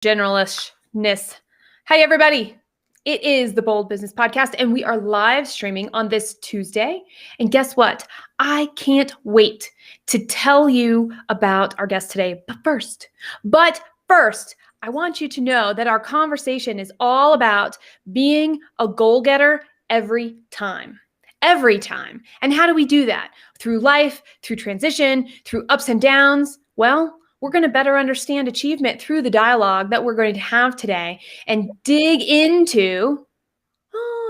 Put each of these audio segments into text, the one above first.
generalishness. Hi, everybody. It is the Bold Business Podcast, and we are live streaming on this Tuesday. And guess what? I can't wait to tell you about our guest today. But first, I want you to know that our conversation is all about being a goal getter every time. Every time. And how do we do that? Through life, through transition, through ups and downs. Well, we're going to better understand achievement through the dialogue that we're going to have today and dig into,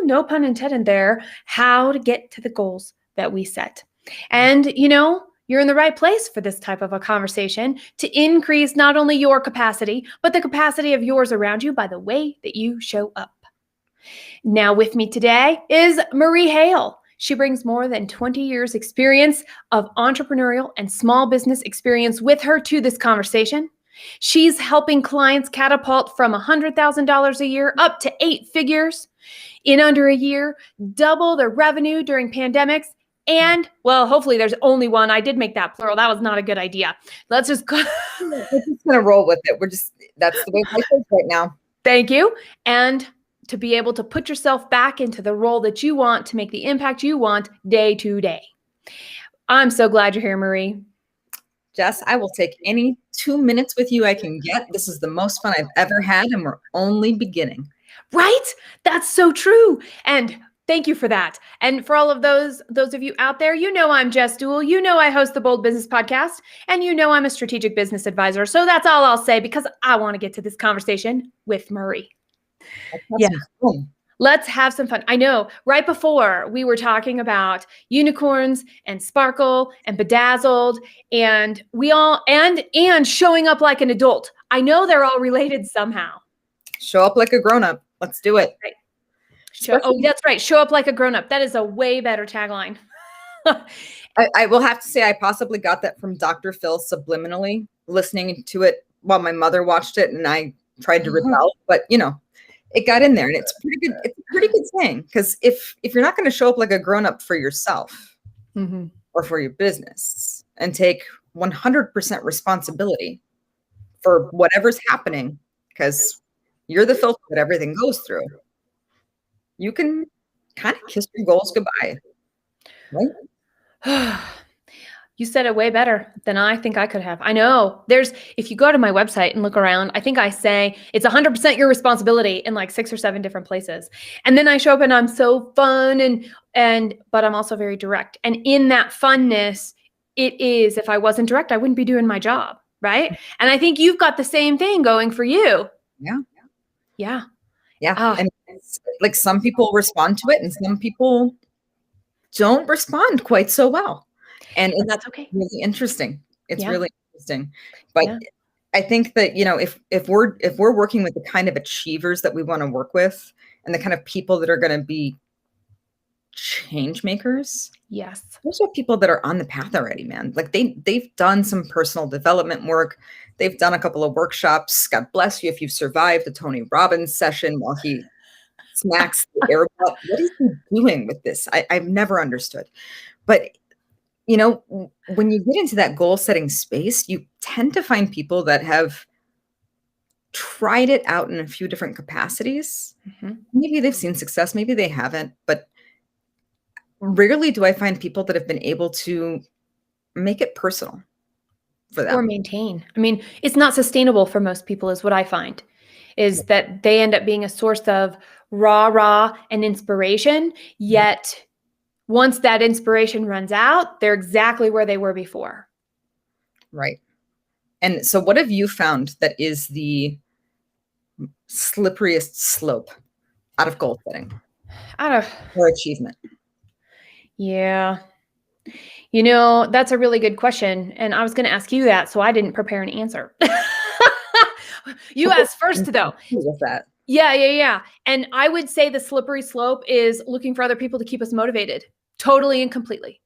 no pun intended there, how to get to the goals that we set. And, you're in the right place for this type of a conversation to increase not only your capacity, but the capacity of yours around you by the way that you show up. Now with me today is Marie Hale. She brings more than 20 years experience of entrepreneurial and small business experience with her to this conversation. She's helping clients catapult from $100,000 a year up to 8 figures in under a year, double their revenue during pandemics, and, well, hopefully there's only one. I did make that plural. That was not a good idea. Let's just go. We're just going to roll with it. That's the way life is right now. Thank you. And to be able to put yourself back into the role that you want to make the impact you want day to day. I'm so glad you're here, Marie. Jess, I will take any 2 minutes with you I can get. This is the most fun I've ever had, and we're only beginning. Right? That's so true. And thank you for that. And for all of those of you out there, I'm Jess Duell. I host the Bold Business Podcast, and I'm a strategic business advisor. So that's all I'll say because I want to get to this conversation with Marie. Let's have some fun. I know right before we were talking about unicorns and sparkle and bedazzled and and showing up like an adult. I know they're all related somehow. Show up like a grown-up. Let's do it. Right. That's right. Show up like a grown-up. That is a way better tagline. I will have to say I possibly got that from Dr. Phil subliminally, listening to it while my mother watched it and I tried to rebel, but it got in there, and it's pretty good. It's a pretty good saying, because if you're not going to show up like a grown-up for yourself or for your business and take 100% responsibility for whatever's happening, because you're the filter that everything goes through, you can kind of kiss your goals goodbye, right? You said it way better than I think I could have. I know if you go to my website and look around, I think I say it's 100% your responsibility in like 6 or 7 different places. And then I show up and I'm so fun but I'm also very direct. And in that funness, it is, if I wasn't direct, I wouldn't be doing my job. Right. And I think you've got the same thing going for you. Yeah. And it's like some people respond to it and some people don't respond quite so well. And that's okay. Really interesting. It's really interesting. But I think that, if we're working with the kind of achievers that we want to work with and the kind of people that are going to be change makers. Yes. Those are people that are on the path already, man. Like they've done some personal development work. They've done a couple of workshops. God bless you if you've survived the Tony Robbins session while he smacks the air. What is he doing with this? I've never understood. But when you get into that goal setting space, you tend to find people that have tried it out in a few different capacities. Maybe they've seen success, maybe they haven't, but rarely do I find people that have been able to make it personal for them. Or maintain. I mean, it's not sustainable for most people is what I find, is that they end up being a source of rah and inspiration, yet once that inspiration runs out, they're exactly where they were before. Right. And so what have you found that is the slipperiest slope out of goal setting? Or achievement? Yeah. That's a really good question. And I was going to ask you that, so I didn't prepare an answer. You asked first, though. With that. Yeah. And I would say the slippery slope is looking for other people to keep us motivated. Totally and completely.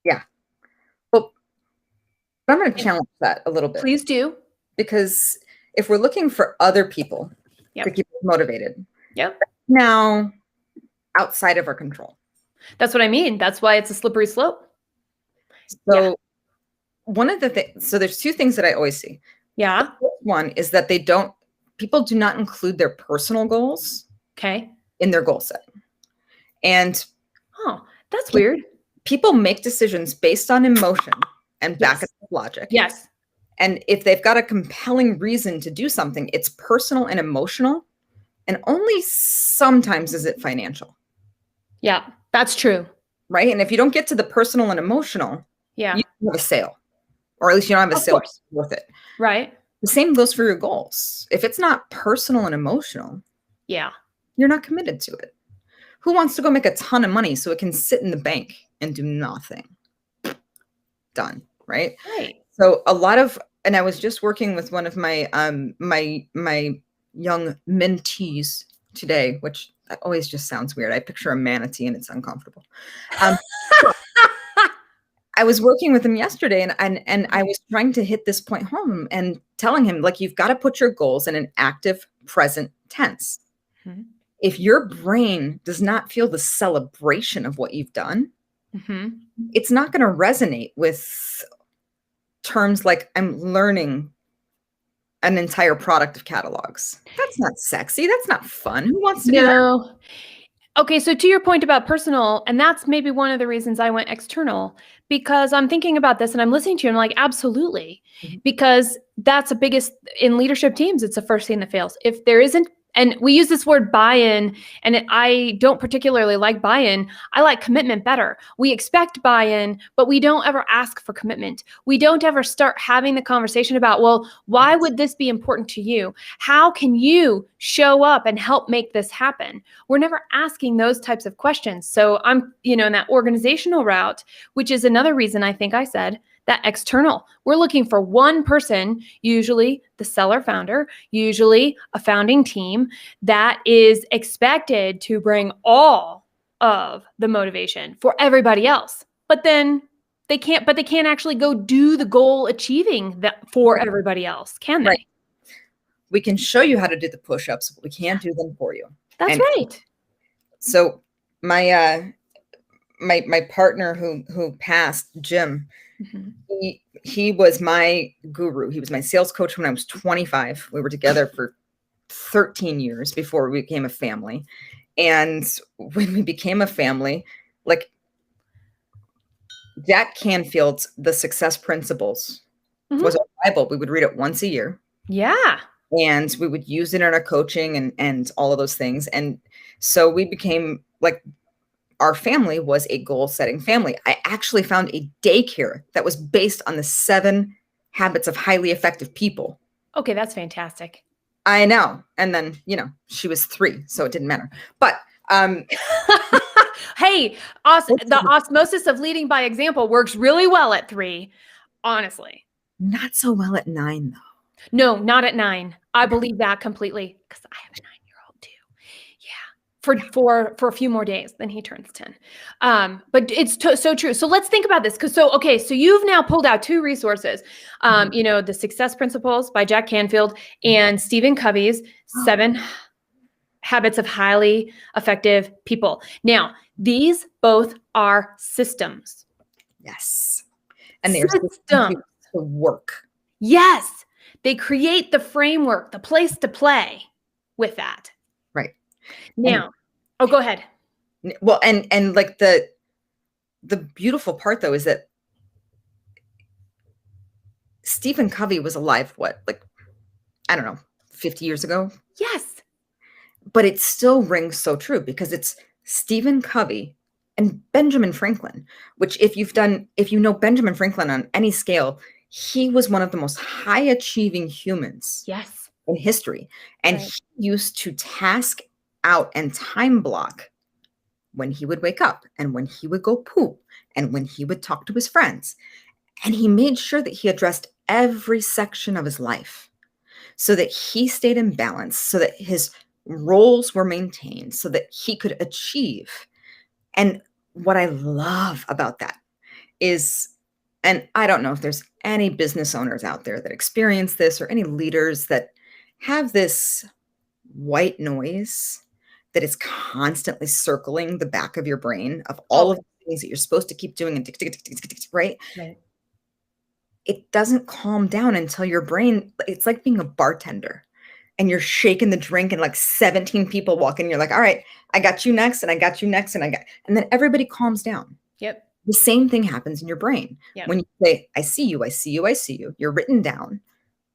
Yeah. Well, I'm going to challenge that a little bit. Please do. Because if we're looking for other people to keep us motivated, now outside of our control. That's what I mean. That's why it's a slippery slope. So one of the things, so there's 2 things that I always see. Yeah. The first one is that they don't people do not include their personal goals Okay. in their goal setting. And Oh, that's weird. people make decisions based on emotion and back Yes. it with logic. Yes. And if they've got a compelling reason to do something, it's personal and emotional, and only sometimes is it financial, Yeah, that's true. right? And if you don't get to the personal and emotional, Yeah. you don't have a sale, or at least you don't have a Of sale course. worth it. Right. The same goes for your goals. If it's not personal and emotional, Yeah. you're not committed to it. Who wants to go make a ton of money so it can sit in the bank and do nothing? Done, right? Right. So a lot of, and I was just working with one of my my young mentees today, which that always just sounds weird. I picture a manatee and it's uncomfortable. I was working with him yesterday, and I was trying to hit this point home and telling him, like, you've got to put your goals in an active present tense. Mhm. If your brain does not feel the celebration of what you've done, Mhm. it's not going to resonate with terms like I'm learning an entire product of catalogs. That's not sexy. That's not fun. Who wants to do that? No. Okay, so to your point about personal, and that's maybe one of the reasons I went external, because I'm thinking about this and I'm listening to you and I'm like, absolutely. Mhm. Because that's the biggest in leadership teams, it's the first thing that fails. If there isn't, and we use this word buy-in, and I don't particularly like buy-in. I like commitment better. We expect buy-in, but we don't ever ask for commitment. We don't ever start having the conversation about, well, why would this be important to you? How can you show up and help make this happen? We're never asking those types of questions. So I'm, in that organizational route, which is another reason I think I said that external. We're looking for one person, usually the seller founder, usually a founding team, that is expected to bring all of the motivation for everybody else. But then they can't actually go do the goal achieving that for everybody else, can they? Right. We can show you how to do the push-ups, but we can't do them for you. That's And right. so my my partner who passed, Jim, Mhm. he was my guru. He was my sales coach when I was 25. We were together for 13 years before we became a family. And when we became a family, like, Jack Canfield's The Success Principles Mhm. was our Bible. We would read it once a year, Yeah. and we would use it in our coaching and all of those things. And so we became, like, our family was a goal-setting family. I actually found a daycare that was based on the 7 habits of highly effective people. Okay, that's fantastic. I know. And then, she was 3, so it didn't matter. But Hey, the osmosis of leading by example works really well at 3, honestly. not so well at 9, though. No, not at 9. I believe that completely because I have a 9-year-old too. Yeah, for a few more days, then he turns 10. But it's so true. So let's think about this so you've now pulled out 2 resources. The Success Principles by Jack Canfield and Stephen Covey's 7 Habits of Highly Effective People. Now, these both are systems. Yes. And they're Systems. systems to work. Yes. They create the framework, the place to play with that. Right. Now, go ahead. Well, and like the beautiful part, though, is that Stephen Covey was alive, I don't know, 50 years ago? Yes. But it still rings so true because it's Stephen Covey and Benjamin Franklin, which if you know Benjamin Franklin on any scale, he was one of the most high achieving humans Yes. in history. And Right. he used to task out and time block when he would wake up and when he would go poop and when he would talk to his friends. And he made sure that he addressed every section of his life so that he stayed in balance, so that his roles were maintained, so that he could achieve. And what I love about that is, and I don't know if there's any business owners out there that experience this or any leaders that have this white noise that is constantly circling the back of your brain of all of the things that you're supposed to keep doing and tick, tick, tick, tick, tick, tick, right? Right. It doesn't calm down until your brain, it's like being a bartender. and you're shaking the drink and like 17 people walk in. You're like, all right, I got you next and I got you next. And then everybody calms down. Yep. The same thing happens in your brain. Yep. When you say, I see you, I see you, I see you, you're written down,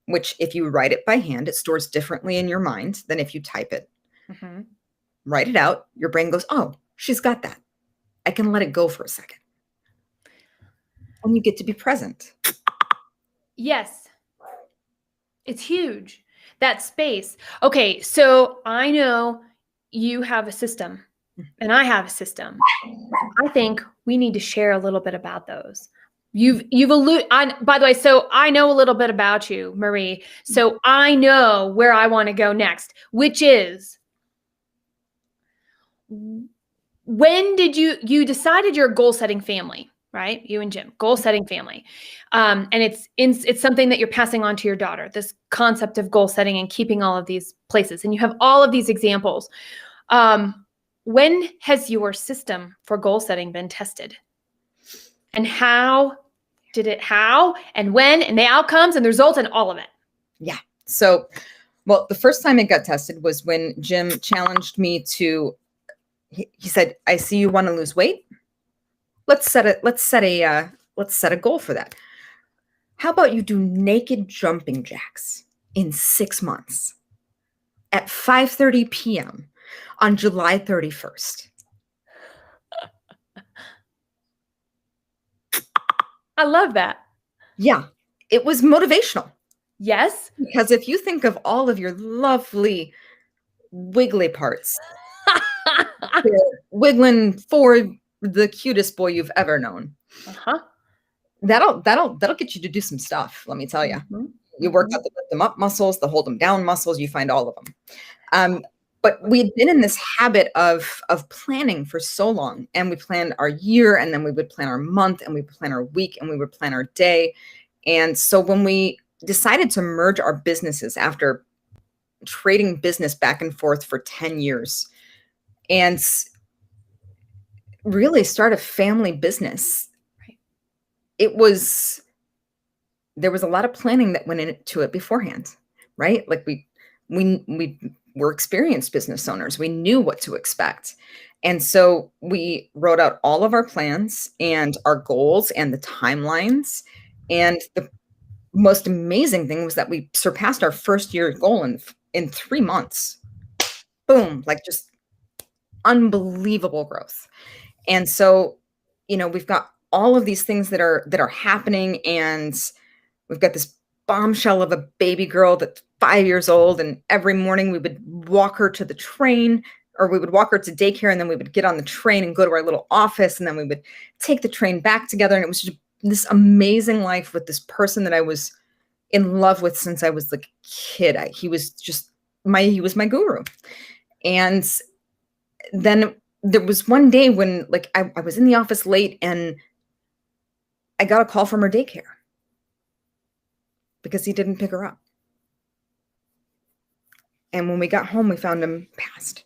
which if you write it by hand, it stores differently in your mind than if you type it. Mm-hmm. Write it out. Your brain goes, oh, she's got that. I can let it go for a second. And you get to be present. Yes. It's huge. That space. Okay, so I know you have a system and I have a system. I think we need to share a little bit about those. By the way, so I know a little bit about you, Marie. So I know where I want to go next, which is, when did you decided you're a goal setting family, right? You and Jim, goal setting family. And it's something that you're passing on to your daughter, this concept of goal setting and keeping all of these places. And you have all of these examples. When has your system for goal setting been tested? And how and when, and the outcomes and the results and all of it? Yeah. So, well, the first time it got tested was when Jim challenged me to, he said, I see you want to lose weight. Let's set a goal for that. How about you do naked jumping jacks in 6 months at 5:30 p.m. on July 31st? I love that. Yeah, it was motivational. Yes. Because if you think of all of your lovely wiggly parts, wiggling for the cutest boy you've ever known. Uh-huh. That'll get you to do some stuff, let me tell you. Mm-hmm. You work out the lift them up muscles, the hold them down muscles, you find all of them. But we had been in this habit of planning for so long, and we planned our year, and then we would plan our month, and we would plan our week, and we would plan our day. And so when we decided to merge our businesses after trading business back and forth for 10 years and really start a family business, right, there was a lot of planning that went into it beforehand, right? Like we were experienced business owners. We knew what to expect. And so we wrote out all of our plans and our goals and the timelines. And the most amazing thing was that we surpassed our first year goal in 3 months. Boom, like just unbelievable growth. And so, we've got all of these things that are happening, and we've got this bombshell of a baby girl that's 5 years old, and every morning we would walk her to the train, or we would walk her to daycare, and then we would get on the train and go to our little office, and then we would take the train back together. And it was just this amazing life with this person that I was in love with since I was like a kid. He was my guru. And then there was one day when I was in the office late, and I got a call from her daycare because he didn't pick her up. And when we got home, we found him passed.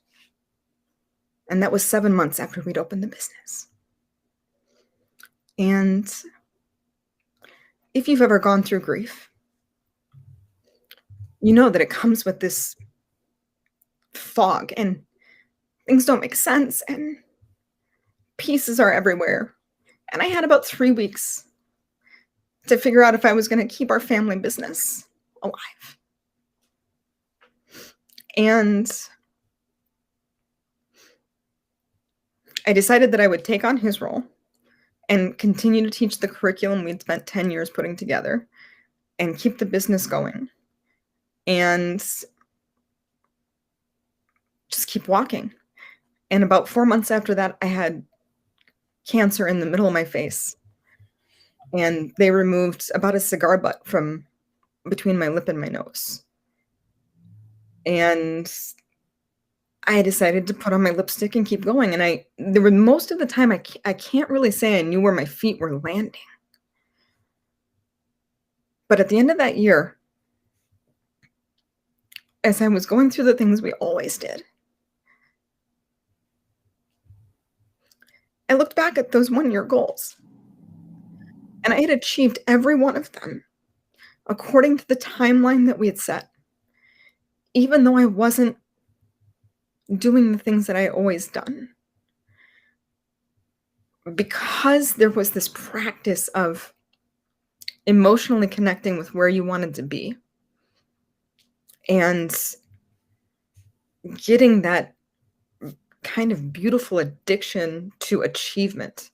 And that was 7 months after we'd opened the business. And if you've ever gone through grief, you know that it comes with this fog, and things don't make sense, and pieces are everywhere. And I had about 3 weeks to figure out if I was going to keep our family business alive. And I decided that I would take on his role and continue to teach the curriculum we'd spent 10 years putting together and keep the business going and just keep walking. And about 4 months after that, I had cancer in the middle of my face. And they removed about a cigar butt from between my lip and my nose. And I decided to put on my lipstick and keep going. And there were most of the time, I can't really say I knew where my feet were landing. But at the end of that year, as I was going through the things we always did, I looked back at those 1-year goals, and I had achieved every one of them according to the timeline that we had set. even though I wasn't doing the things that I always done, because there was this practice of emotionally connecting with where you wanted to be and getting that kind of beautiful addiction to achievement,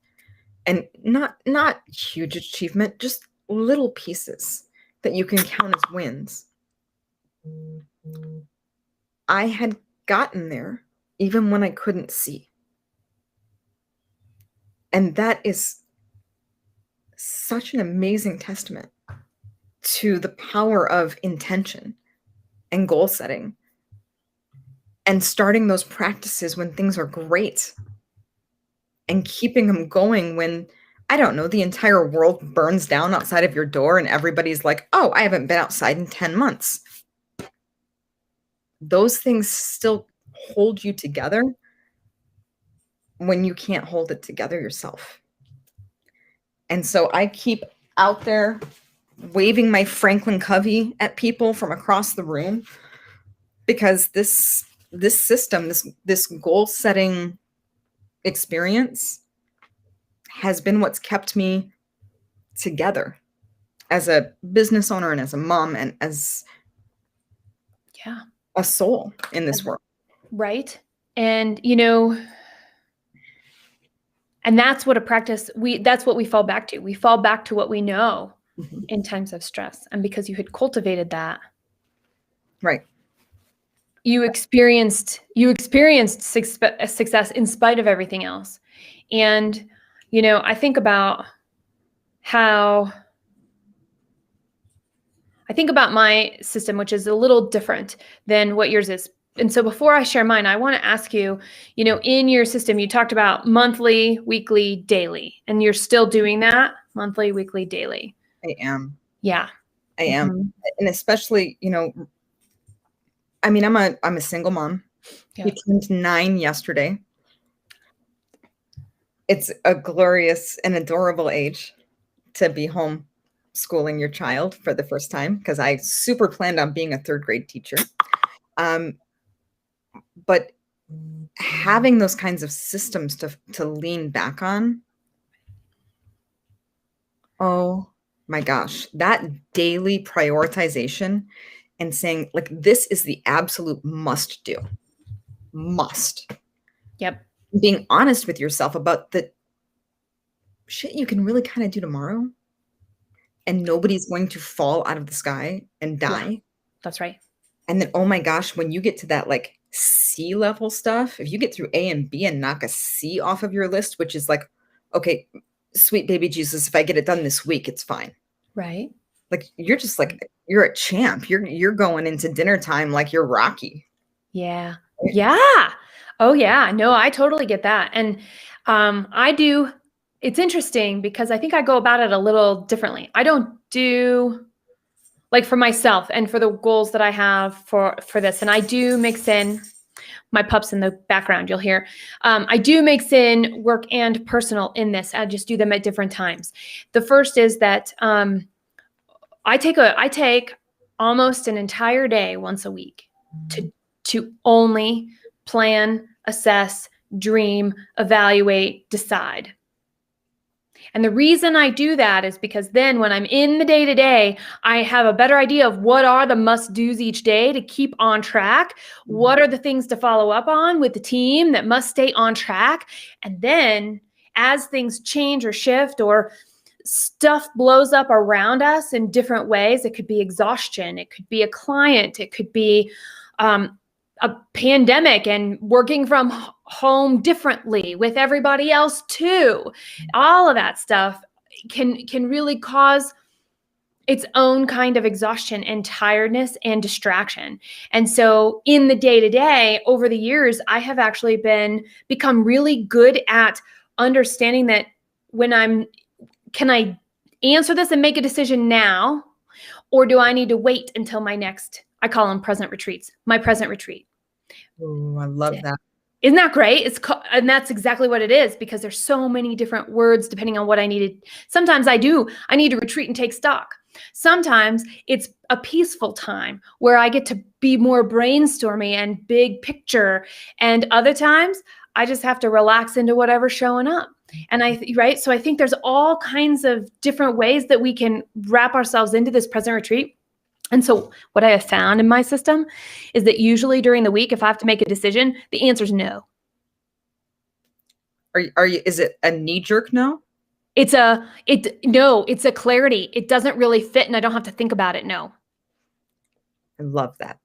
and not huge achievement, just little pieces that you can count as wins. I had gotten there even when I couldn't see. And that is such an amazing testament to the power of intention and goal setting and starting those practices when things are great and keeping them going when, I don't know, the entire world burns down outside of your door and everybody's like, oh, I haven't been outside in 10 months. Those things still hold you together when you can't hold it together yourself. And so I keep out there waving my Franklin Covey at people from across the room, because this system, this goal setting experience has been what's kept me together as a business owner and as a mom and as a soul in this world. Right. And, and that's what that's what we fall back to. We fall back to what we know in times of stress. And because you had cultivated that. Right. You experienced success in spite of everything else. And, I think about my system, which is a little different than what yours is. And so before I share mine, I want to ask you, in your system, you talked about monthly, weekly, daily, and you're still doing that monthly, weekly, daily. I am. Yeah. I am. Mm-hmm. And especially, I mean, I'm a single mom. Yeah. He turned 9 yesterday. It's a glorious and adorable age to be home schooling your child for the first time, because I super planned on being a 3rd grade teacher. But having those kinds of systems to lean back on, oh my gosh, that daily prioritization and saying, like, this is the absolute must do. Must. Yep. Being honest with yourself about the shit you can really kind of do tomorrow, and nobody's going to fall out of the sky and die. Yeah, that's right. And then, oh my gosh, when you get to that like C level stuff, if you get through A and B and knock a C off of your list, which is like, okay, sweet baby Jesus, if I get it done this week, it's fine. Right. Like, you're just like, you're a champ. You're going into dinner time like you're Rocky. Yeah. Yeah. Oh yeah. No, I totally get that. And I do. It's interesting because I think I go about it a little differently. I don't do, like, for myself and for the goals that I have for this. And I do mix in my pups in the background. You'll hear, I do mix in work and personal in this. I just do them at different times. The first is that I take almost an entire day once a week to only plan, assess, dream, evaluate, decide. And the reason I do that is because then when I'm in the day-to-day, I have a better idea of what are the must-dos each day to keep on track. What are the things to follow up on with the team that must stay on track? And then as things change or shift or stuff blows up around us in different ways, it could be exhaustion, it could be a client, it could be a pandemic and working from home differently with everybody else too. All of that stuff can really cause its own kind of exhaustion and tiredness and distraction. And so in the day-to-day, over the years, I have actually become really good at understanding that can I answer this and make a decision now, or do I need to wait until my next, I call them present retreats, my present retreat. Oh, I love that. Isn't that great? And that's exactly what it is, because there's so many different words depending on what I needed. Sometimes I need to retreat and take stock. Sometimes it's a peaceful time where I get to be more brainstormy and big picture. And other times I just have to relax into whatever's showing up. And right. So I think there's all kinds of different ways that we can wrap ourselves into this present retreat. And so what I have found in my system is that usually during the week, if I have to make a decision, the answer is no. Is it a knee-jerk no? It's a clarity. It doesn't really fit and I don't have to think about it. No. I love that.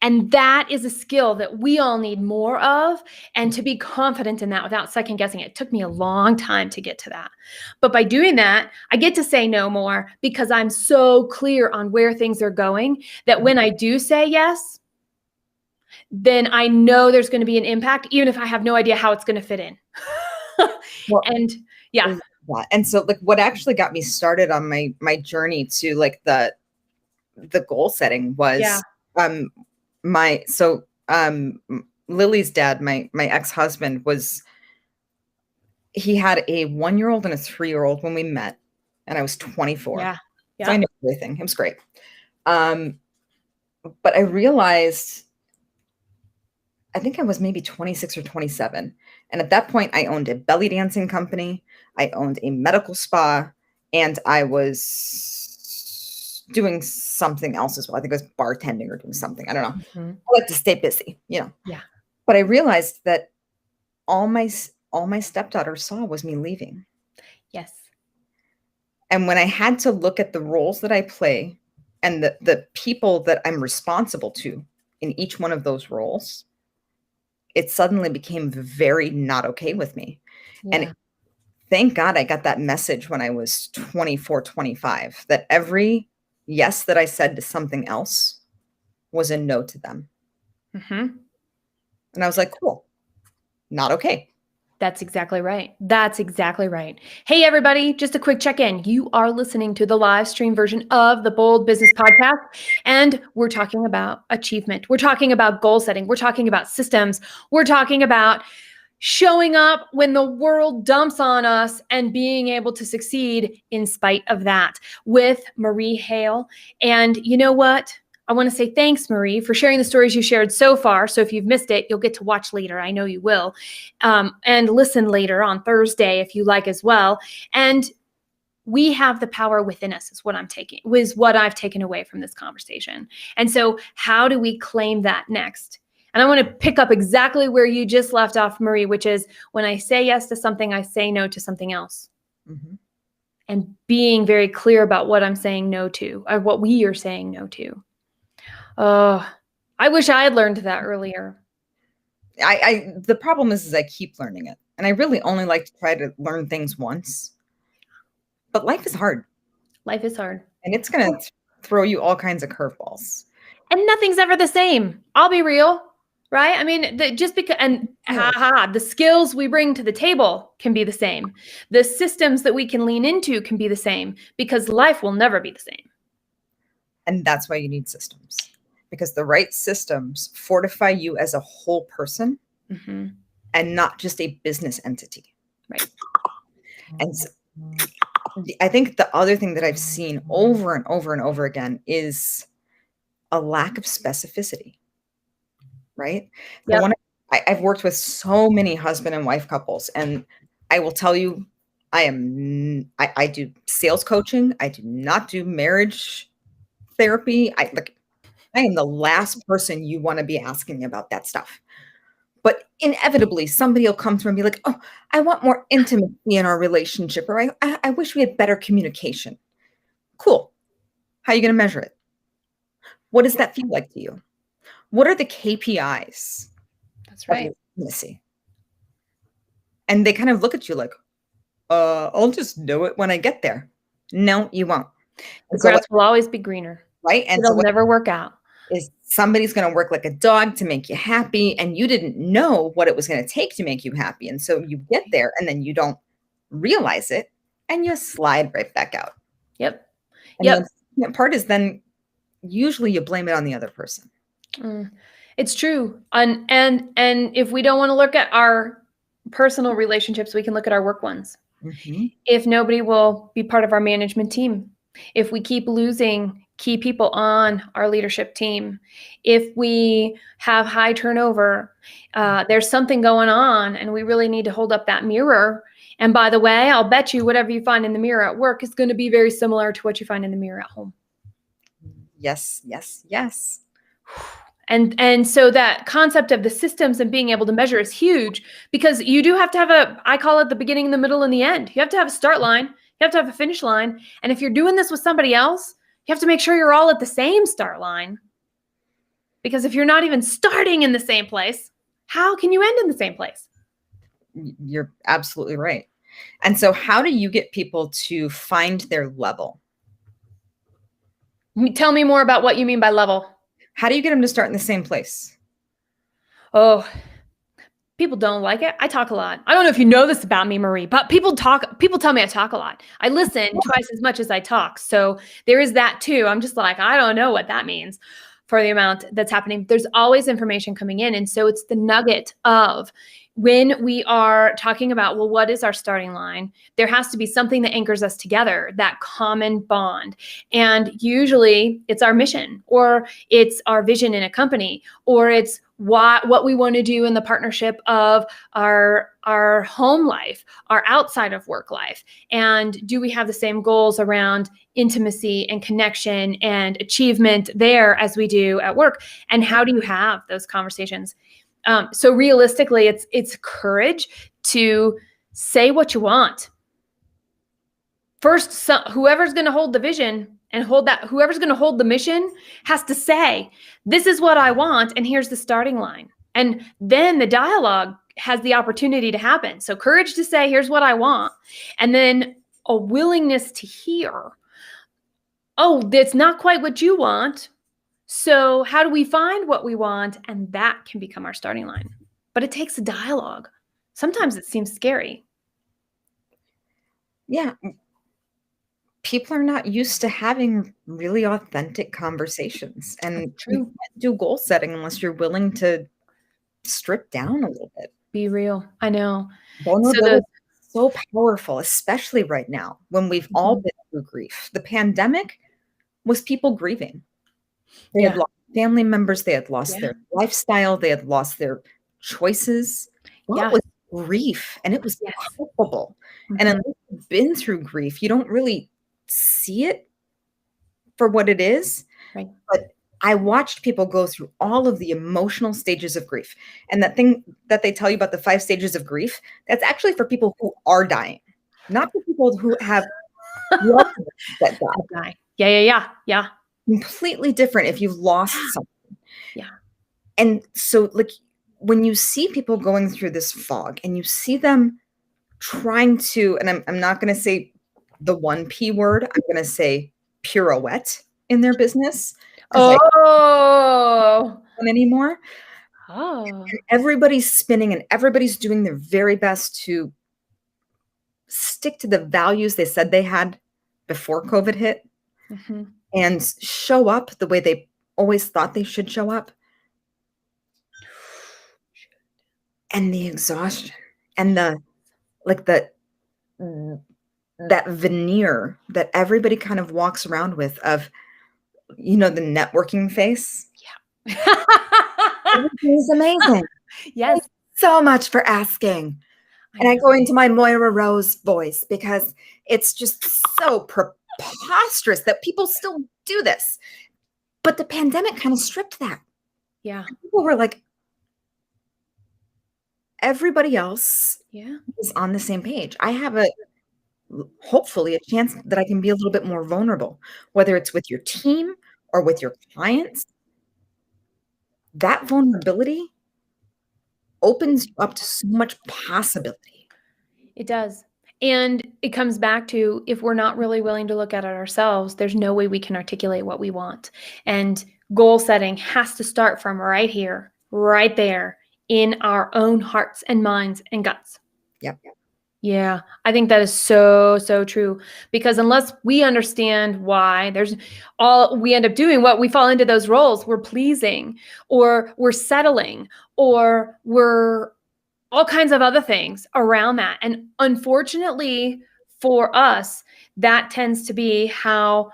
And that is a skill that we all need more of, and to be confident in that without second guessing it. It took me a long time to get to that. But by doing that, I get to say no more because I'm so clear on where things are going that when I do say yes, then I know there's going to be an impact, even if I have no idea how it's going to fit in. Well, and yeah. And so like what actually got me started on my journey to like the goal setting was Lily's dad, my ex-husband, he had a 1-year-old and a 3-year-old when we met, and I was 24. Yeah. So I knew everything. It was great. But I realized, I think I was maybe 26 or 27. And at that point, I owned a belly dancing company. I owned a medical spa, and I was doing something else as well. I think I was bartending or doing something. I don't know. Mm-hmm. I like to stay busy, Yeah. But I realized that all my stepdaughter saw was me leaving. Yes. And when I had to look at the roles that I play and the people that I'm responsible to in each one of those roles, it suddenly became very not okay with me. Yeah. And thank God I got that message when I was 24, 25, that every yes that I said to something else was a no to them. Mm-hmm. And I was like, cool, not okay. That's exactly right. That's exactly right. Hey, everybody, just a quick check-in. You are listening to the live stream version of the Bold Business Podcast, and we're talking about achievement. We're talking about goal setting. We're talking about systems. We're talking about showing up when the world dumps on us and being able to succeed in spite of that with Marie Hale. And you know what? I want to say thanks, Marie, for sharing the stories you shared so far. So if you've missed it, you'll get to watch later. I know you will. And listen later on Thursday if you like as well. And we have the power within us is what I've taken away from this conversation. And so how do we claim that next? And I want to pick up exactly where you just left off, Marie, which is when I say yes to something, I say no to something else. Mm-hmm. And being very clear about what I'm saying no to, or what we are saying no to. Oh, I wish I had learned that earlier. The problem is I keep learning it. And I really only like to try to learn things once. But life is hard. Life is hard. And it's going to throw you all kinds of curveballs. And nothing's ever the same. I'll be real, right? I mean, the skills we bring to the table can be the same. The systems that we can lean into can be the same, because life will never be the same. And that's why you need systems. Because the right systems fortify you as a whole person, mm-hmm. and not just a business entity. Right. And so, I think the other thing that I've seen over and over and over again is a lack of specificity. Right? Yep. I've worked with so many husband and wife couples, and I will tell you, I do sales coaching. I do not do marriage therapy. I am the last person you want to be asking about that stuff. But inevitably, somebody will come through and be like, oh, I want more intimacy in our relationship, or I wish we had better communication. Cool. How are you going to measure it? What does that feel like to you? What are the KPIs? That's right. Intimacy? And they kind of look at you like, I'll just know it when I get there. No, you won't. The grass will always be greener. Right? And it'll never work out. Is somebody's going to work like a dog to make you happy, and you didn't know what it was going to take to make you happy. And so you get there and then you don't realize it and you slide right back out. Yep. And the part is then usually you blame it on the other person. It's true. And if we don't want to look at our personal relationships, we can look at our work ones. Mhm. If nobody will be part of our management team, if we keep losing key people on our leadership team, if we have high turnover, there's something going on, and we really need to hold up that mirror. And by the way, I'll bet you whatever you find in the mirror at work is going to be very similar to what you find in the mirror at home. Yes, yes, yes. And so that concept of the systems and being able to measure is huge, because you do have to have I call it the beginning, the middle, and the end. You have to have a start line. You have to have a finish line. And if you're doing this with somebody else, you have to make sure you're all at the same start line. Because if you're not even starting in the same place, how can you end in the same place? You're absolutely right. And so how do you get people to find their level? Tell me more about what you mean by level. How do you get them to start in the same place? Oh, people don't like it. I talk a lot. I don't know if you know this about me, Marie, but people tell me I talk a lot. I listen twice as much as I talk. So there is that too. I'm just like, I don't know what that means for the amount that's happening. There's always information coming in. And so it's the nugget of when we are talking about, well, what is our starting line? There has to be something that anchors us together, that common bond. And usually it's our mission, or it's our vision in a company, or it's what we want to do in the partnership of our home life, our outside of work life. And do we have the same goals around intimacy and connection and achievement there as we do at work? And how do you have those conversations? So realistically, it's courage to say what you want. First, whoever's going to hold the vision and whoever's going to hold the mission has to say, this is what I want, and here's the starting line. And then the dialogue has the opportunity to happen. So courage to say, here's what I want. And then a willingness to hear, oh, that's not quite what you want. So how do we find what we want? And that can become our starting line. But it takes a dialogue. Sometimes it seems scary. Yeah. People are not used to having really authentic conversations. And you can't do goal setting unless you're willing to strip down a little bit. Be real. I know. Vulnerability is so powerful, especially right now when we've all been through grief. The pandemic was people grieving. They had lost family members. They had lost their lifestyle. They had lost their choices. That was grief, and it was palpable. And unless you've been through grief, you don't really see it for what it is. Right. But I watched people go through all of the emotional stages of grief. And that thing that they tell you about the 5 stages of grief, that's actually for people who are dying, not for people who have loved ones that die. Yeah. Completely different if you've lost something. Yeah. And so, like, when you see people going through this fog and you see them trying to, and I'm not going to say the one P word, I'm going to say pirouette in their business. Anymore. And everybody's spinning and everybody's doing their very best to stick to the values they said they had before COVID hit. Mm-hmm. And show up the way they always thought they should show up. And the exhaustion and that veneer that everybody kind of walks around with of, the networking face. Yeah. Everything's amazing. Yes. Thanks so much for asking. And I go into my Moira Rose voice because it's just so preposterous that people still do this. But the pandemic kind of stripped that. Yeah. People were like, everybody else is on the same page. I have hopefully a chance that I can be a little bit more vulnerable, whether it's with your team or with your clients. That vulnerability opens you up to so much possibility. It does. And it comes back to, if we're not really willing to look at it ourselves, there's no way we can articulate what we want. And goal setting has to start from right here, right there in our own hearts and minds and guts. Yep. Yeah, I think that is so, so true. Because unless we understand why we end up doing what we fall into those roles, we're pleasing or we're settling or we're all kinds of other things around that. And unfortunately for us, that tends to be how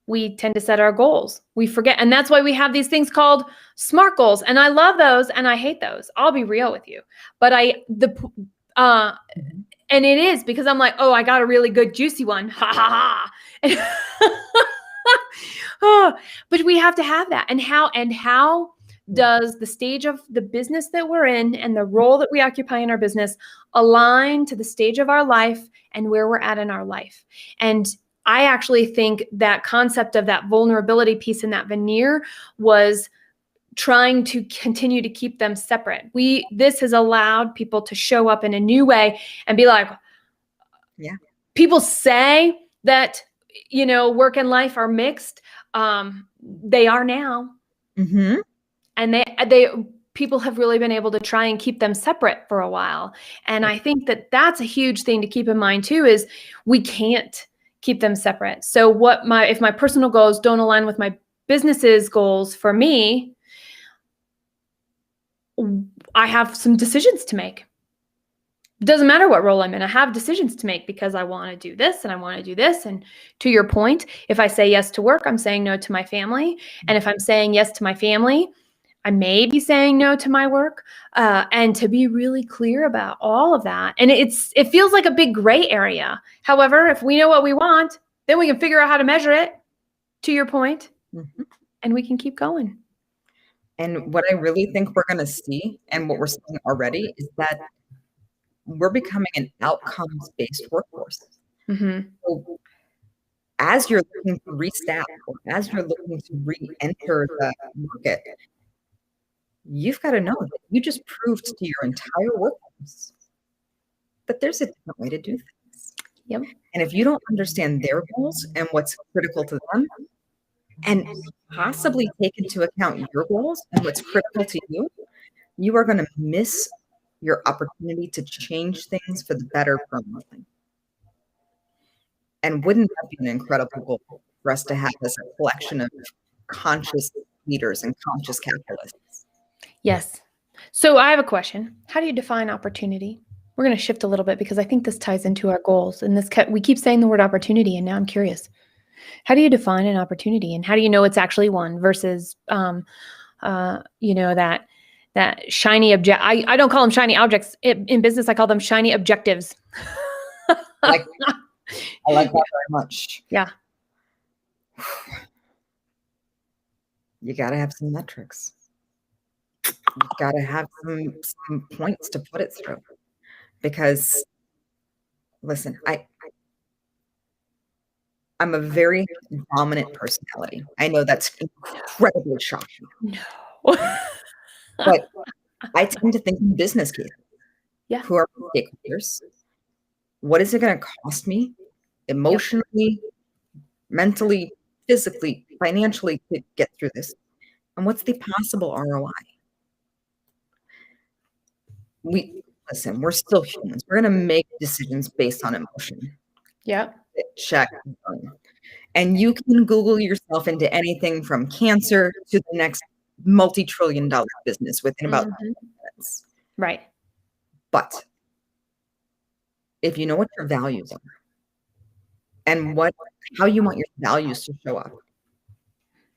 we tend to set our goals. We forget. And that's why we have these things called SMART goals. And I love those and I hate those. I'll be real with you. But uh, and it is because I'm like, oh, I got a really good juicy one. Ha ha ha. Oh, but we have to have that. And how does the stage of the business that we're in and the role that we occupy in our business align to the stage of our life and where we're at in our life? And I actually think that concept of that vulnerability piece and that veneer was trying to continue to keep them separate. This has allowed people to show up in a new way and be like, Yeah. People say that, work and life are mixed. They are now. Mm-hmm. And people have really been able to try and keep them separate for a while. And I think that that's a huge thing to keep in mind too, is we can't keep them separate. So if my personal goals don't align with my business's goals for me, I have some decisions to make. It doesn't matter what role I'm in. I have decisions to make because I want to do this and I want to do this. And to your point, if I say yes to work, I'm saying no to my family. And if I'm saying yes to my family, I may be saying no to my work. And to be really clear about all of that. And it feels like a big gray area. However, if we know what we want, then we can figure out how to measure it, to your point, and we can keep going. And what I really think we're going to see, and what we're seeing already, is that we're becoming an outcomes-based workforce. So as you're looking to restaff, or as you're looking to re-enter the market, you've got to know that you just proved to your entire workforce that there's a different way to do things. Yep. And if you don't understand their goals and what's critical to them, and possibly take into account your goals and what's critical to you, you are going to miss your opportunity to change things for the better permanently. And wouldn't that be an incredible goal for us to have as a collection of conscious leaders and conscious capitalists? Yes. So I have a question. How do you define opportunity? We're going to shift a little bit because I think this ties into our goals. And we keep saying the word opportunity, and now I'm curious. How do you define an opportunity, and how do you know it's actually one versus, that shiny object? I don't call them shiny objects in business. I call them shiny objectives. I like that very much. Yeah. You got to have some metrics. You've got to have some points to put it through. Because, listen, I'm a very dominant personality. I know that's incredibly shocking. No. But I tend to think in business cases. Yeah. Who are stakeholders? What is it going to cost me emotionally, mentally, physically, financially to get through this? And what's the possible ROI? Listen, we're still humans. We're going to make decisions based on emotion. Yeah. Check. And you can Google yourself into anything from cancer to the next multi-trillion-dollar business within about 10 minutes. Right. But if you know what your values are and how you want your values to show up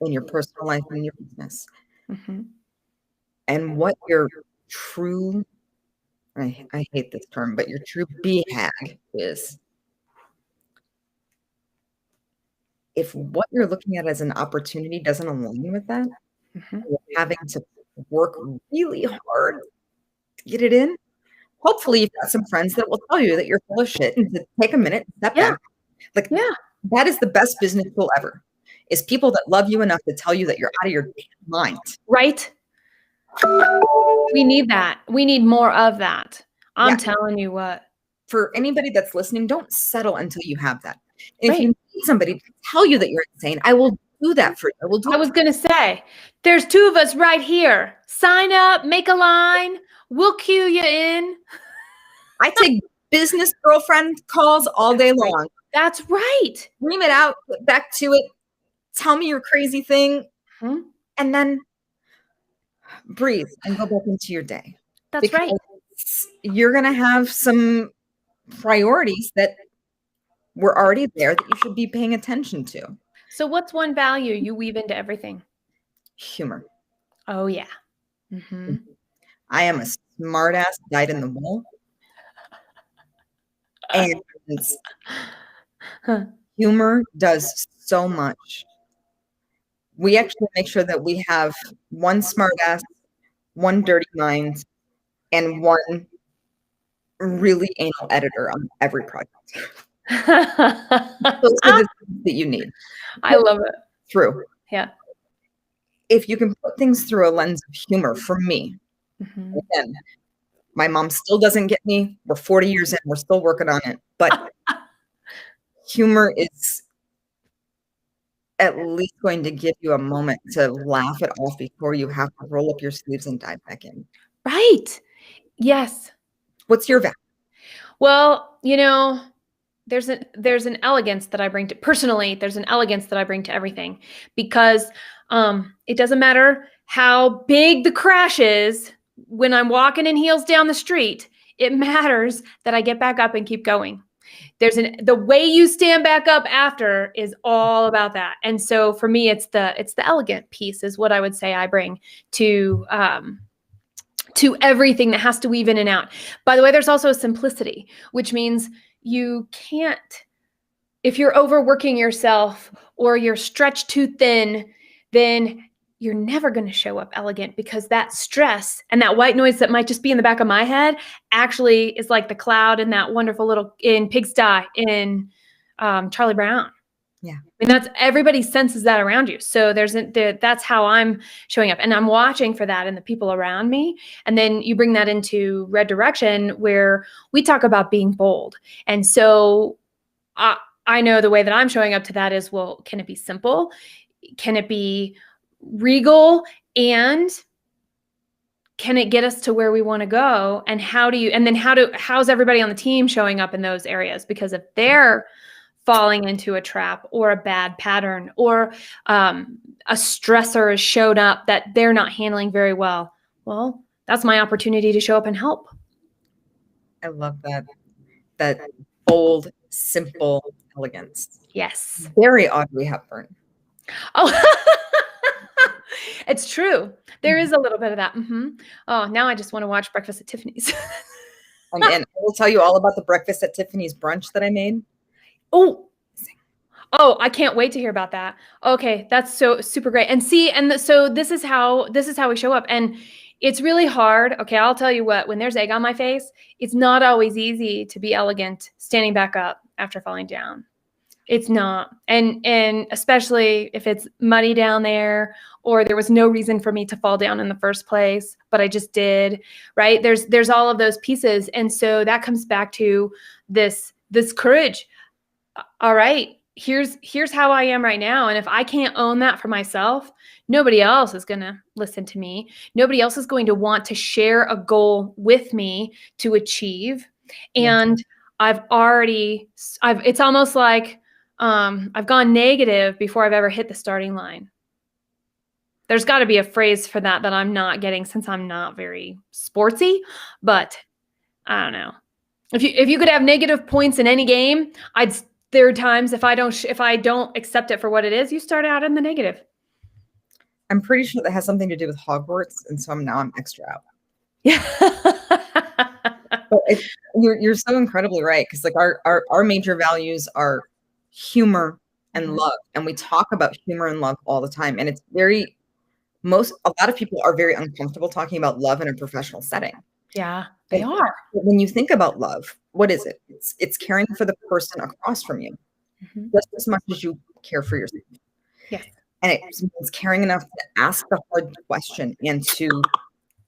in your personal life and your business, and what your true, I hate this term, but your true BHAG is, if what you're looking at as an opportunity doesn't align with that, you're having to work really hard to get it in. Hopefully you've got some friends that will tell you that you're full of shit and to take a minute and step back. That is the best business tool ever, is people that love you enough to tell you that you're out of your mind. Right. We need that. We need more of that. I'm telling you what. For anybody that's listening, don't settle until you have that. If you need somebody to tell you that you're insane, I will do that for you. I was going to say, there's two of us right here. Sign up, make a line. We'll cue you in. I take business girlfriend calls all day long. That's right. Dream it out, get back to it, tell me your crazy thing, Mhm. and then breathe and go back into your day. That's right. Because you're going to have some priorities that were already there that you should be paying attention to. So what's one value you weave into everything? Humor. Oh, yeah. Mm-hmm. I am a smart ass dyed in the wool. And humor does so much. We actually make sure that we have one smart ass, one dirty mind, and one really anal editor on every project. Those are the things that you need. I love it. Through. Yeah. If you can put things through a lens of humor, for me, Mm-hmm. again, my mom still doesn't get me. We're 40 years in, we're still working on it. But humor is at least going to give you a moment to laugh it off before you have to roll up your sleeves and dive back in. Right. Yes. What's your value? Well, there's an elegance that I bring to personally, there's an elegance that I bring to everything because it doesn't matter how big the crash is when I'm walking in heels down the street. It matters that I get back up and keep going. The way you stand back up after is all about that. And so for me, it's the elegant piece is what I would say I bring to everything that has to weave in and out. By the way, there's also a simplicity, which means you can't, if you're overworking yourself or you're stretched too thin, then you're never going to show up elegant because that stress and that white noise that might just be in the back of my head actually is like the cloud in that wonderful little in Pigsty in Charlie Brown. Yeah. I mean, everybody senses that around you. So that's how I'm showing up. And I'm watching for that in the people around me. And then you bring that into Red Direction where we talk about being bold. And so I know the way that I'm showing up to that is, well, can it be simple? Can it be regal? And can it get us to where we want to go? And how's everybody on the team showing up in those areas? Because if they're falling into a trap or a bad pattern or a stressor has showed up that they're not handling very well, well, that's my opportunity to show up and help. I love that bold, simple elegance. Yes. Very Audrey Hepburn. Oh, it's true. There is a little bit of that. Mm-hmm. Oh, now I just want to watch Breakfast at Tiffany's. And I will tell you all about the Breakfast at Tiffany's brunch that I made. Oh, I can't wait to hear about that. Okay, that's so super great. And so this is how we show up. And it's really hard. Okay, I'll tell you what, when there's egg on my face, it's not always easy to be elegant standing back up after falling down. It's not. And especially if it's muddy down there or there was no reason for me to fall down in the first place, but I just did, right? There's all of those pieces. And so that comes back to this courage. All right, here's how I am right now. And if I can't own that for myself, nobody else is going to listen to me. Nobody else is going to want to share a goal with me to achieve. And it's almost like I've gone negative before I've ever hit the starting line. There's got to be a phrase for that I'm not getting since I'm not very sportsy, but I don't know. If you could have negative points in any game, there are times if I don't accept it for what it is, you start out in the negative. I'm pretty sure that has something to do with Hogwarts, and so I'm extra out. Yeah. But you're so incredibly right because like our major values are humor and love, and we talk about humor and love all the time, and it's a lot of people are very uncomfortable talking about love in a professional setting. Yeah, they are. When you think about love, what is it? It's caring for the person across from you, just as much as you care for yourself. Yes. And it means caring enough to ask the hard question and to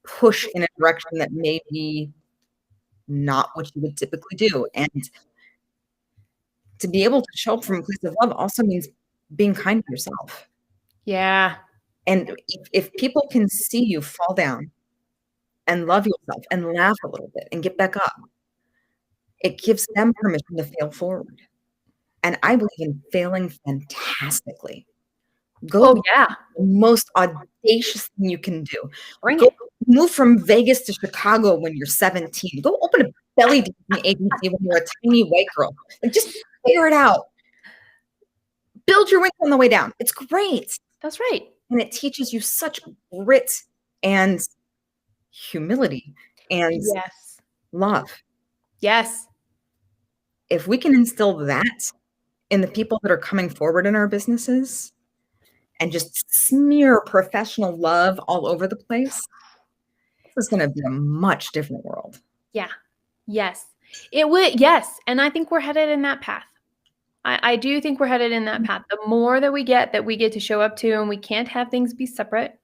push in a direction that may be not what you would typically do. And to be able to show up from a place of love also means being kind to yourself. Yeah. And if people can see you fall down and love yourself and laugh a little bit and get back up, it gives them permission to fail forward. And I believe in failing fantastically. Go Oh do yeah. the most audacious thing you can do. Bring Go it. move from Vegas to Chicago when you're 17. Go open a belly dancing agency when you're a tiny white girl. Like, just figure it out. Build your wings on the way down. It's great. That's right. And it teaches you such grit and humility and Yes. love. Yes. If we can instill that in the people that are coming forward in our businesses and just smear professional love all over the place, this is going to be a much different world. Yeah. Yes. It would. Yes. And I think we're headed in that path. I do think we're headed in that path. The more that we get to show up to, and we can't have things be separate.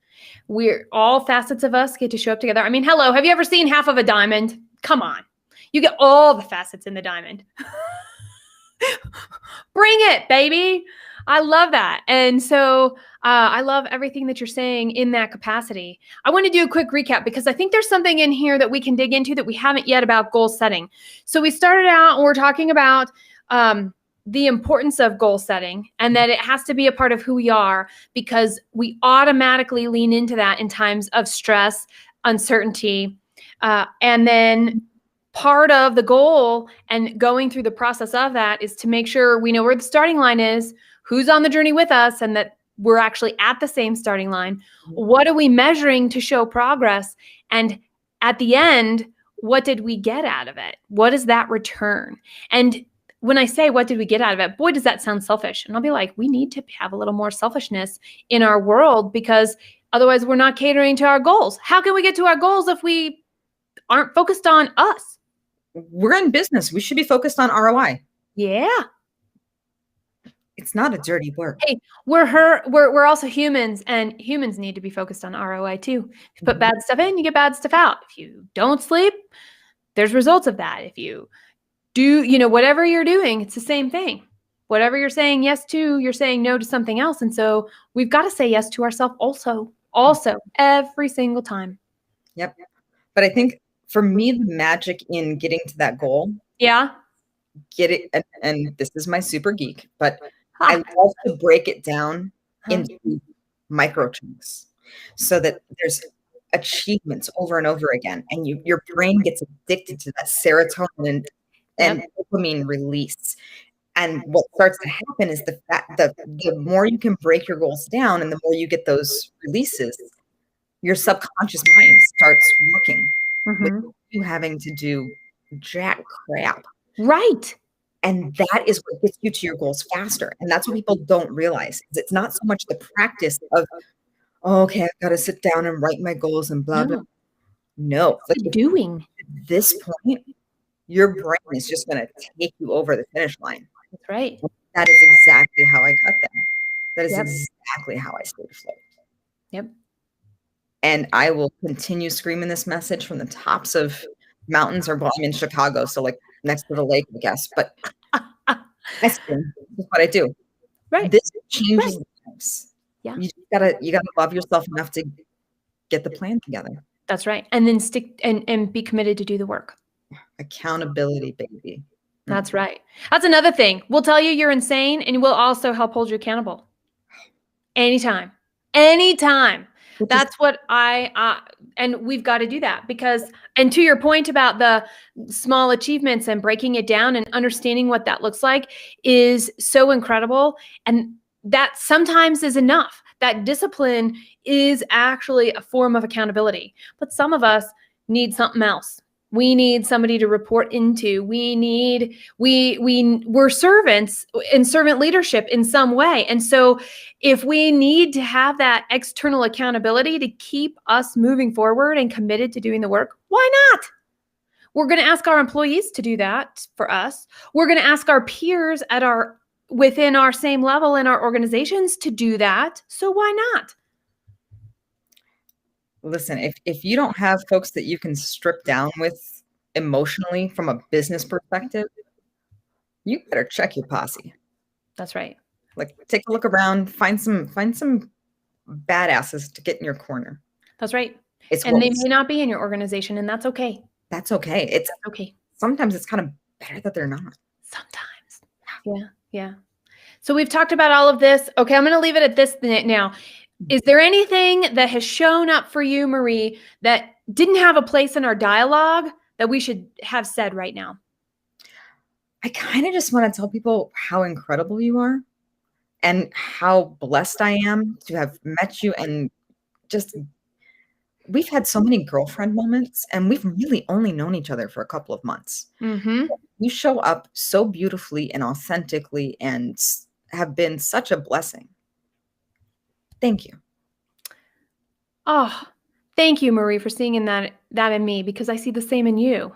We're all facets of us get to show up together. I mean, hello, have you ever seen half of a diamond? Come on. You get all the facets in the diamond. Bring it, baby. I love that. And so I love everything that you're saying in that capacity. I want to do a quick recap because I think there's something in here that we can dig into that we haven't yet about goal setting. So we started out and we're talking about the importance of goal setting and that it has to be a part of who we are because we automatically lean into that in times of stress, uncertainty, and then part of the goal and going through the process of that is to make sure we know where the starting line is, who's on the journey with us, and that we're actually at the same starting line. What are we measuring to show progress? And at the end, what did we get out of it? What is that return? And when I say, what did we get out of it? Boy, does that sound selfish. And I'll be like, we need to have a little more selfishness in our world because otherwise we're not catering to our goals. How can we get to our goals if we aren't focused on us? We're in business. We should be focused on ROI. Yeah. It's not a dirty word. Hey, we're also humans, and humans need to be focused on ROI too. If you put bad stuff in, you get bad stuff out. If you don't sleep, there's results of that. If you do, whatever you're doing, it's the same thing. Whatever you're saying yes to, you're saying no to something else. And so we've got to say yes to ourselves also every single time. Yep. But I think for me, the magic in getting to that goal, get it. And this is my super geek, but I love to break it down into micro chunks so that there's achievements over and over again. And your brain gets addicted to that serotonin and dopamine release. And what starts to happen is the more you can break your goals down and the more you get those releases, your subconscious mind starts working with you having to do jack crap. Right. And that is what gets you to your goals faster. And that's what people don't realize. Is it's not so much the practice of, okay, I've got to sit down and write my goals and blah, blah. No. Like doing. At this point, your brain is just going to take you over the finish line. That's right. That is exactly how I got there. That is exactly how I stayed afloat. Yep. And I will continue screaming this message from the tops of mountains, or well, I'm in Chicago, so like next to the lake, I guess. But I scream. That's what I do. Right. This changes lives. Yeah. You gotta love yourself enough to get the plan together. That's right. And then stick and be committed to do the work. Accountability, baby. That's right. That's another thing. We'll tell you you're insane, and we'll also help hold you accountable. Anytime. That's what and we've got to do that because, and to your point about the small achievements and breaking it down and understanding what that looks like is so incredible. And that sometimes is enough. That discipline is actually a form of accountability, but some of us need something else. We need somebody to report into. We're servants in servant leadership in some way. And so if we need to have that external accountability to keep us moving forward and committed to doing the work, why not? We're going to ask our employees to do that for us. We're going to ask our peers within our same level in our organizations to do that. So why not? Listen, if you don't have folks that you can strip down with emotionally from a business perspective, you better check your posse. That's right. Like, take a look around, find some badasses to get in your corner. That's right. And they may not be in your organization, and that's okay. That's okay. It's okay. Sometimes it's kind of better that they're not. Sometimes. Yeah. Yeah. So we've talked about all of this. Okay, I'm going to leave it at this now. Is there anything that has shown up for you, Marie, that didn't have a place in our dialogue that we should have said right now? I kind of just want to tell people how incredible you are and how blessed I am to have met you, and just we've had so many girlfriend moments, and we've really only known each other for a couple of months. Mm-hmm. You show up so beautifully and authentically and have been such a blessing. Thank you. Oh, thank you, Marie, for seeing that in me, because I see the same in you.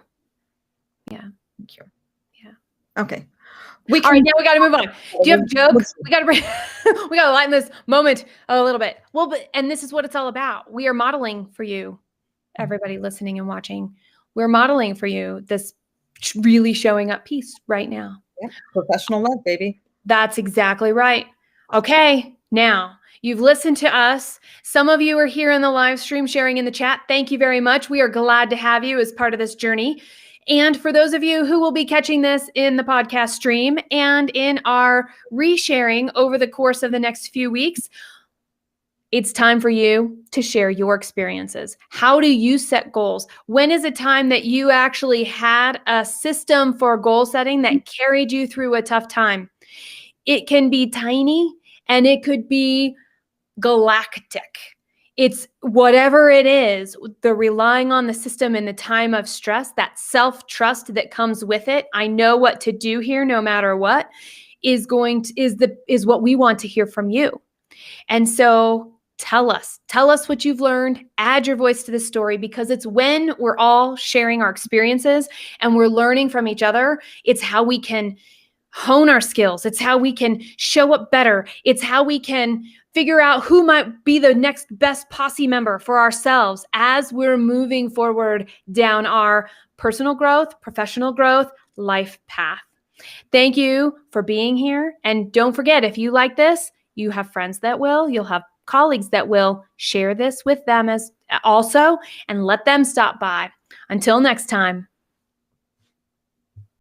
Yeah. Thank you. Yeah. Okay. All right, now we got to move on. Do you have jokes? We got to lighten this moment a little bit. Well, and this is what it's all about. We are modeling for you, everybody listening and watching. We're modeling for you this really showing up piece right now. Yeah, professional love, baby. That's exactly right. Okay, now you've listened to us. Some of you are here in the live stream sharing in the chat. Thank you very much. We are glad to have you as part of this journey. And for those of you who will be catching this in the podcast stream and in our resharing over the course of the next few weeks, it's time for you to share your experiences. How do you set goals? When is a time that you actually had a system for goal setting that carried you through a tough time? It can be tiny and it could be galactic. It's whatever it is, the relying on the system in the time of stress, that self-trust that comes with it. I know what to do here no matter what is what we want to hear from you. And so tell us what you've learned, add your voice to the story, because it's when we're all sharing our experiences and we're learning from each other, it's how we can hone our skills. It's how we can show up better. It's how we can figure out who might be the next best posse member for ourselves as we're moving forward down our personal growth, professional growth, life path. Thank you for being here. And don't forget, if you like this, you have friends that will, you'll have colleagues that will share this with them as also, and let them stop by. Until next time.